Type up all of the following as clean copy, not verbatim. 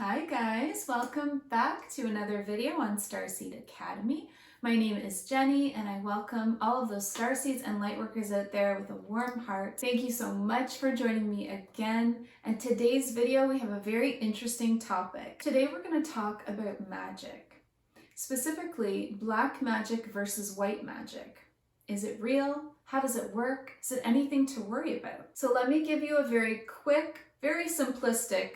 Hi guys, welcome back to another video on Starseed Academy. My name is Jenny and I welcome all of those Starseeds and Lightworkers out there with a warm heart. Thank you so much for joining me again. And today's video we have a very interesting topic. Today we're going to talk about magic. Specifically, black magic versus white magic. Is it real? How does it work? Is it anything to worry about? So let me give you a very quick, very simplistic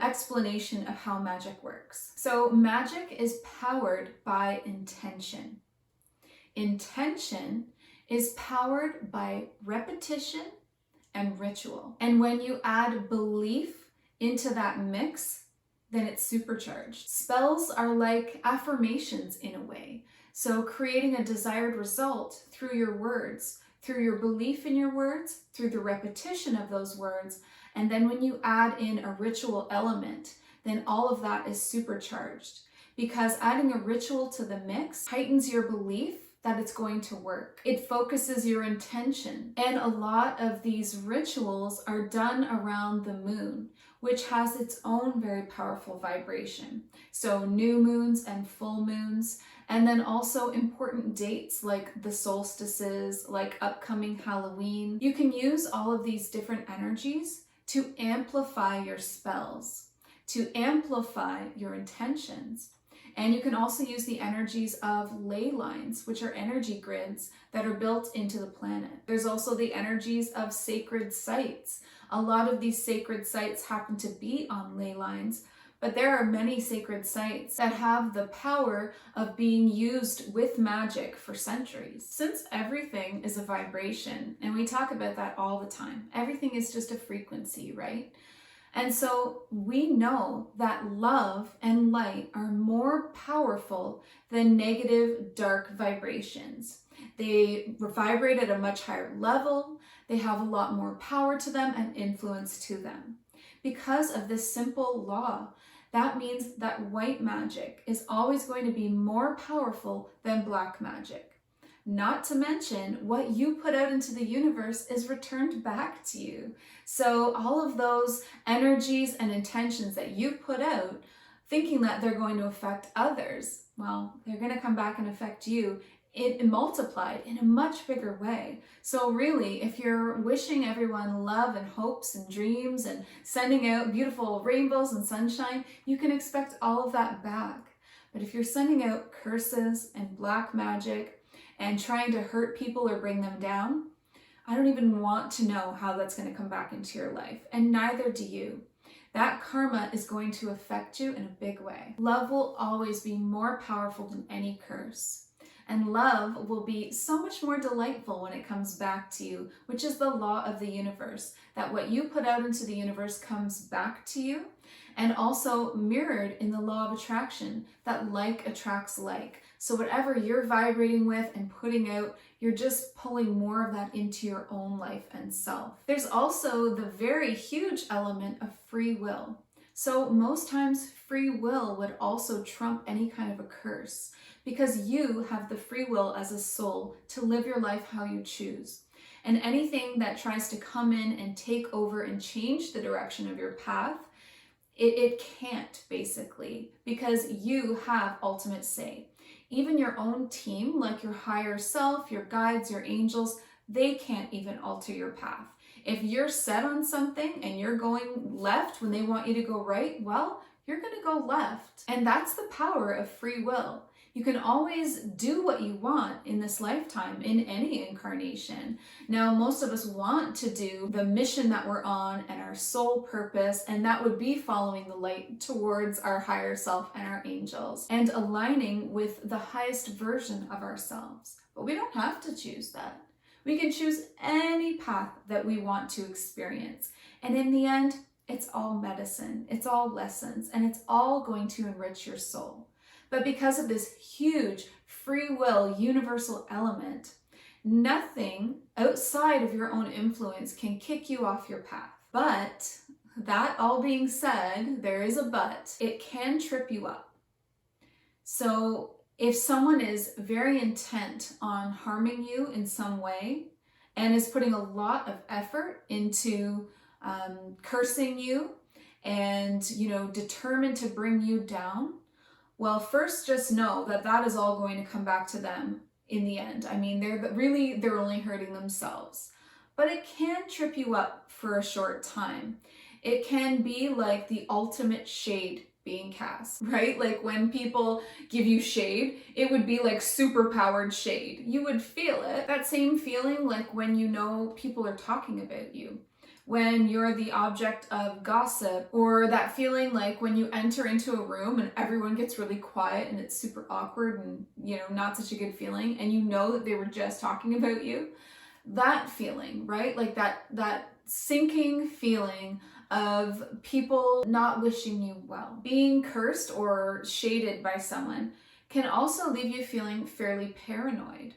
explanation of how magic works. So magic is powered by intention. Intention is powered by repetition and ritual. And when you add belief into that mix, then it's supercharged. Spells are like affirmations in a way. So creating a desired result through your words, through your belief in your words, through the repetition of those words, and then when you add in a ritual element, then all of that is supercharged. Because adding a ritual to the mix heightens your belief that it's going to work. It focuses your intention. And a lot of these rituals are done around the moon, which has its own very powerful vibration. So new moons and full moons, and then also important dates like the solstices, like upcoming Halloween. You can use all of these different energies to amplify your spells, to amplify your intentions. And you can also use the energies of ley lines, which are energy grids that are built into the planet. There's also the energies of sacred sites. A lot of these sacred sites happen to be on ley lines, but there are many sacred sites that have the power of being used with magic for centuries. Since everything is a vibration, and we talk about that all the time, everything is just a frequency, right? And so we know that love and light are more powerful than negative, dark vibrations. They vibrate at a much higher level. They have a lot more power to them and influence to them. Because of this simple law, that means that white magic is always going to be more powerful than black magic. Not to mention, what you put out into the universe is returned back to you. So all of those energies and intentions that you put out, thinking that they're going to affect others, well, they're going to come back and affect you. It multiplied in a much bigger way. So really, if you're wishing everyone love and hopes and dreams and sending out beautiful rainbows and sunshine, you can expect all of that back. But if you're sending out curses and black magic and trying to hurt people or bring them down, I don't even want to know how that's going to come back into your life, and neither do you. That karma is going to affect you in a big way. Love will always be more powerful than any curse. And love will be so much more delightful when it comes back to you, which is the law of the universe, that what you put out into the universe comes back to you, and also mirrored in the law of attraction, that like attracts like. So whatever you're vibrating with and putting out, you're just pulling more of that into your own life and self. There's also the very huge element of free will. So most times free will would also trump any kind of a curse, because you have the free will as a soul to live your life how you choose. And anything that tries to come in and take over and change the direction of your path, it can't, basically, because you have ultimate say. Even your own team, like your higher self, your guides, your angels, they can't even alter your path. If you're set on something and you're going left when they want you to go right, well, you're going to go left. And that's the power of free will. You can always do what you want in this lifetime, in any incarnation. Now, most of us want to do the mission that we're on and our soul purpose, and that would be following the light towards our higher self and our angels, and aligning with the highest version of ourselves. But we don't have to choose that. We can choose any path that we want to experience. And in the end, it's all medicine, it's all lessons, and it's all going to enrich your soul. But because of this huge free will universal element, nothing outside of your own influence can kick you off your path. But that all being said, there is a but. It can trip you up. So if someone is very intent on harming you in some way and is putting a lot of effort into cursing you and, you know, determined to bring you down, well, first just know that that is all going to come back to them in the end. I mean, they're only hurting themselves. But it can trip you up for a short time. It can be like the ultimate shade being cast, right? Like when people give you shade, it would be like super powered shade. You would feel it. That same feeling like when you know people are talking about you, when you're the object of gossip, or that feeling like when you enter into a room and everyone gets really quiet and it's super awkward and, you know, not such a good feeling, and you know that they were just talking about you. That feeling, right? Like that sinking feeling of people not wishing you well. Being cursed or shaded by someone can also leave you feeling fairly paranoid,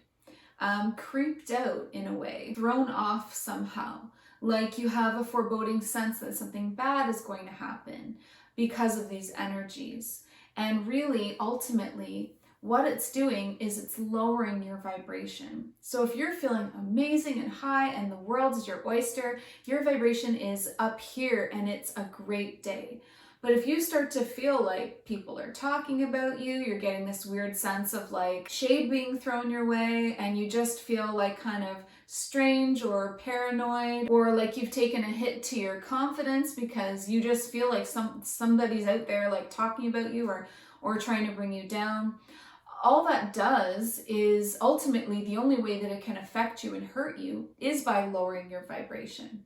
creeped out in a way, thrown off somehow. Like you have a foreboding sense that something bad is going to happen because of these energies. And really, ultimately, what it's doing is it's lowering your vibration. So if you're feeling amazing and high and the world is your oyster, your vibration is up here and it's a great day. But if you start to feel like people are talking about you, you're getting this weird sense of like shade being thrown your way, and you just feel like kind of strange or paranoid, or like you've taken a hit to your confidence because you just feel like somebody's out there like talking about you or trying to bring you down. All that does is ultimately the only way that it can affect you and hurt you is by lowering your vibration.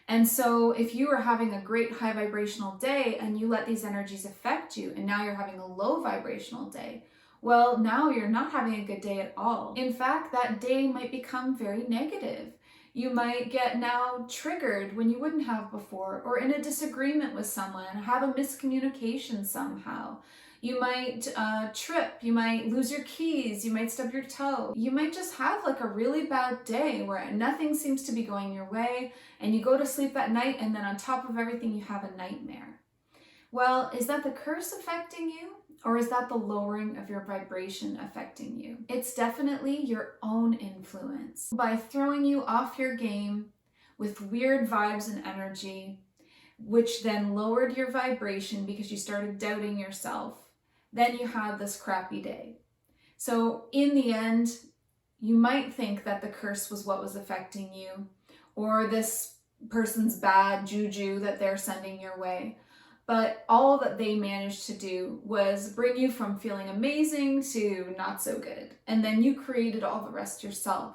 And so if you are having a great high vibrational day and you let these energies affect you, and now you're having a low vibrational day, well, now you're not having a good day at all. In fact, that day might become very negative. You might get now triggered when you wouldn't have before, or in a disagreement with someone, have a miscommunication somehow. You might trip, you might lose your keys, you might stub your toe. You might just have like a really bad day where nothing seems to be going your way, and you go to sleep that night, and then on top of everything you have a nightmare. Well, is that the curse affecting you, or is that the lowering of your vibration affecting you? It's definitely your own influence. By throwing you off your game with weird vibes and energy, which then lowered your vibration because you started doubting yourself, then you had this crappy day. So in the end, you might think that the curse was what was affecting you, or this person's bad juju that they're sending your way. But all that they managed to do was bring you from feeling amazing to not so good. And then you created all the rest yourself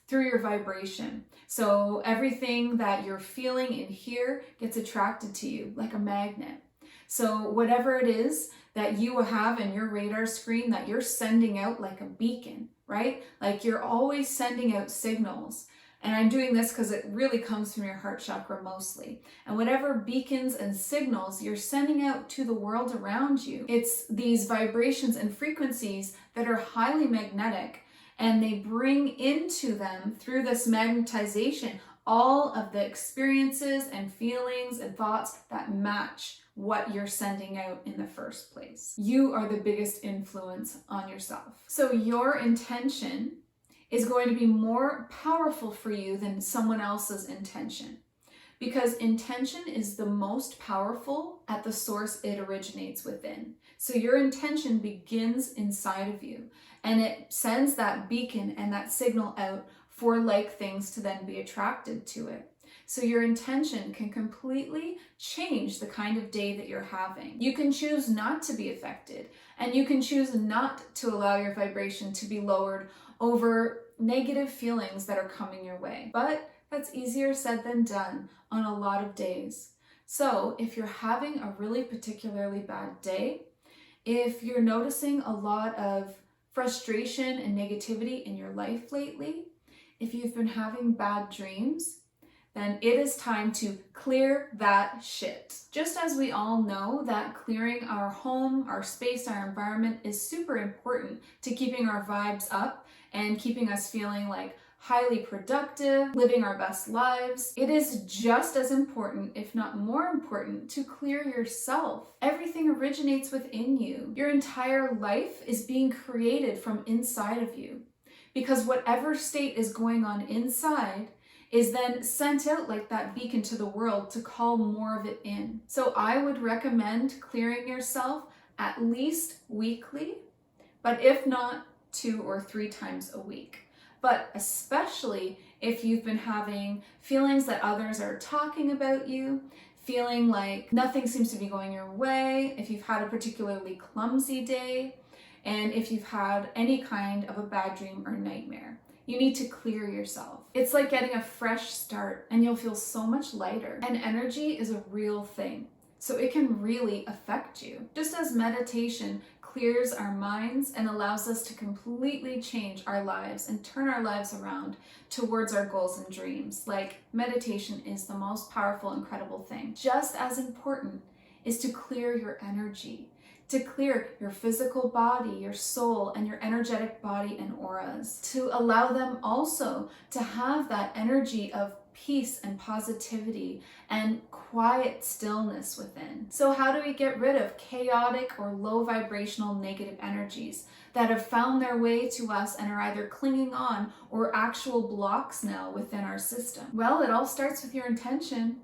through your vibration. So everything that you're feeling in here gets attracted to you like a magnet. So whatever it is that you have in your radar screen that you're sending out like a beacon, right? Like you're always sending out signals. And I'm doing this because it really comes from your heart chakra mostly. And whatever beacons and signals you're sending out to the world around you, it's these vibrations and frequencies that are highly magnetic, and they bring into them through this magnetization all of the experiences and feelings and thoughts that match what you're sending out in the first place. You are the biggest influence on yourself. So your intention is going to be more powerful for you than someone else's intention, because intention is the most powerful at the source it originates within. So your intention begins inside of you, and it sends that beacon and that signal out for like things to then be attracted to it. So your intention can completely change the kind of day that you're having. You can choose not to be affected, and you can choose not to allow your vibration to be lowered over negative feelings that are coming your way. But that's easier said than done on a lot of days. So if you're having a really particularly bad day, if you're noticing a lot of frustration and negativity in your life lately, if you've been having bad dreams, then it is time to clear that shit. Just as we all know that clearing our home, our space, our environment is super important to keeping our vibes up and keeping us feeling like highly productive, living our best lives, it is just as important, if not more important, to clear yourself. Everything originates within you. Your entire life is being created from inside of you, because whatever state is going on inside is then sent out like that beacon to the world to call more of it in. So I would recommend clearing yourself at least weekly, but if not, 2 or 3 times a week. But especially if you've been having feelings that others are talking about you, feeling like nothing seems to be going your way, if you've had a particularly clumsy day, and if you've had any kind of a bad dream or nightmare. You need to clear yourself. It's like getting a fresh start, and you'll feel so much lighter. And energy is a real thing, so it can really affect you. Just as meditation clears our minds and allows us to completely change our lives and turn our lives around towards our goals and dreams. Like, meditation is the most powerful, incredible thing. Just as important is to clear your energy, to clear your physical body, your soul, and your energetic body and auras, to allow them also to have that energy of peace and positivity and quiet stillness within. So how do we get rid of chaotic or low vibrational negative energies that have found their way to us and are either clinging on or actual blocks now within our system? Well, it all starts with your intention,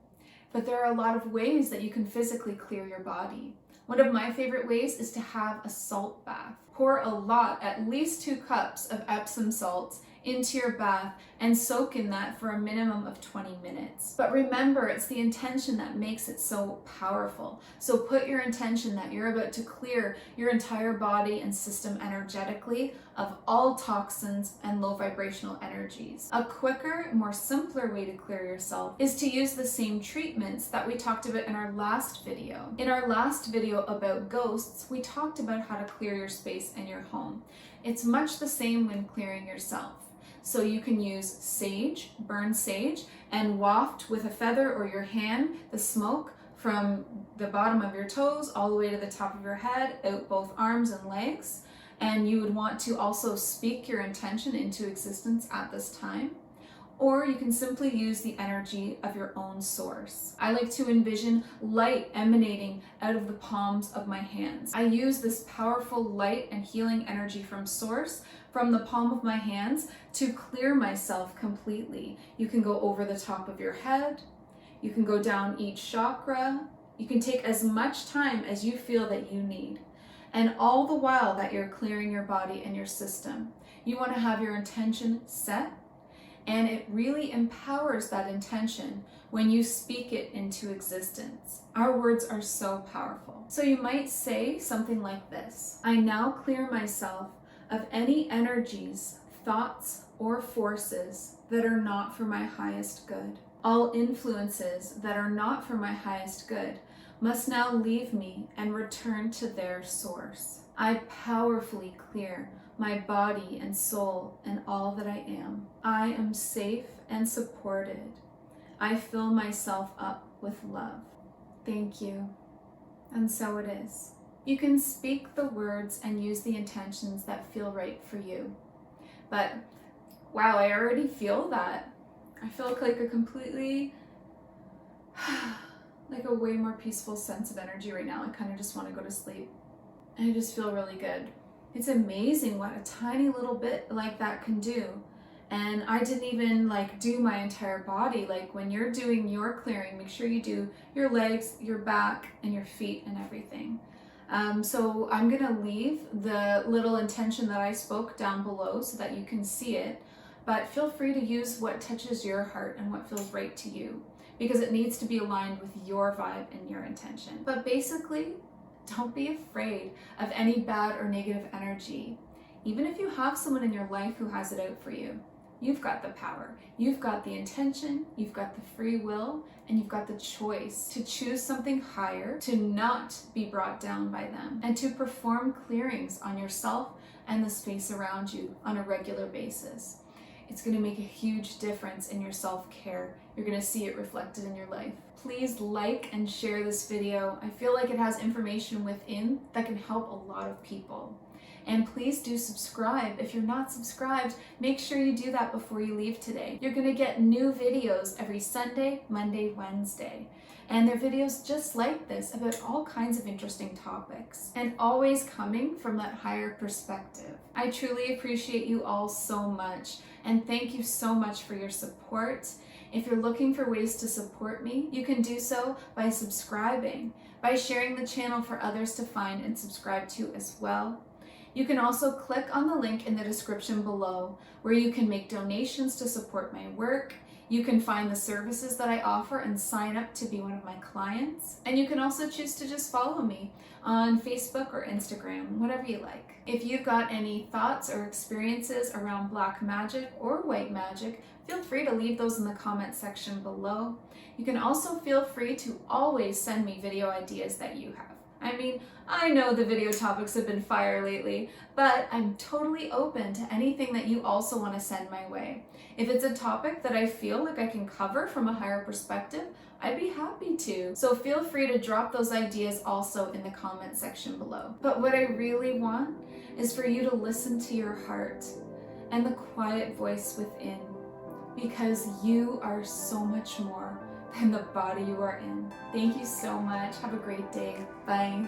but there are a lot of ways that you can physically clear your body. One of my favorite ways is to have a salt bath. Pour a lot, at least 2 cups of Epsom salts into your bath and soak in that for a minimum of 20 minutes. But remember, it's the intention that makes it so powerful. So put your intention that you're about to clear your entire body and system energetically of all toxins and low vibrational energies. A quicker, more simpler way to clear yourself is to use the same treatments that we talked about in our last video. In our last video about ghosts, we talked about how to clear your space and your home. It's much the same when clearing yourself. So you can use sage, burn sage, and waft with a feather or your hand the smoke from the bottom of your toes all the way to the top of your head, out both arms and legs. And you would want to also speak your intention into existence at this time. Or you can simply use the energy of your own source. I like to envision light emanating out of the palms of my hands. I use this powerful light and healing energy from source from the palm of my hands to clear myself completely. You can go over the top of your head. You can go down each chakra. You can take as much time as you feel that you need. And all the while that you're clearing your body and your system, you want to have your intention set. And it really empowers that intention when you speak it into existence. Our words are so powerful. So you might say something like this: I now clear myself of any energies, thoughts, or forces that are not for my highest good. All influences that are not for my highest good must now leave me and return to their source. I powerfully clear my body and soul and all that I am. I am safe and supported. I fill myself up with love. Thank you. And so it is. You can speak the words and use the intentions that feel right for you. But wow, I already feel that. I feel like a completely, like a way more peaceful sense of energy right now. I kind of just want to go to sleep. And I just feel really good. It's amazing what a tiny little bit like that can do. And I didn't even do my entire body. Like, when you're doing your clearing, make sure you do your legs, your back, and your feet and everything. So I'm gonna leave the little intention that I spoke down below so that you can see it, but feel free to use what touches your heart and what feels right to you, because it needs to be aligned with your vibe and your intention. But basically, don't be afraid of any bad or negative energy. Even if you have someone in your life who has it out for you, you've got the power, you've got the intention, you've got the free will, and you've got the choice to choose something higher, to not be brought down by them, and to perform clearings on yourself and the space around you on a regular basis. It's going to make a huge difference in your self-care. You're going to see it reflected in your life. Please like and share this video. I feel like it has information within that can help a lot of people. And please do subscribe. If you're not subscribed, make sure you do that before you leave today. You're going to get new videos every Sunday, Monday, Wednesday. And they're videos just like this about all kinds of interesting topics, and always coming from that higher perspective. I truly appreciate you all so much, and thank you so much for your support. If you're looking for ways to support me, you can do so by subscribing, by sharing the channel for others to find and subscribe to as well. You can also click on the link in the description below where you can make donations to support my work. You can find the services that I offer and sign up to be one of my clients. And you can also choose to just follow me on Facebook or Instagram, whatever you like. If you've got any thoughts or experiences around black magic or white magic, feel free to leave those in the comment section below. You can also feel free to always send me video ideas that you have. I mean, I know the video topics have been fire lately, but I'm totally open to anything that you also want to send my way. If it's a topic that I feel like I can cover from a higher perspective, I'd be happy to. So feel free to drop those ideas also in the comment section below. But what I really want is for you to listen to your heart and the quiet voice within, because you are so much more than the body you are in. Thank you so much. Have a great day. Bye.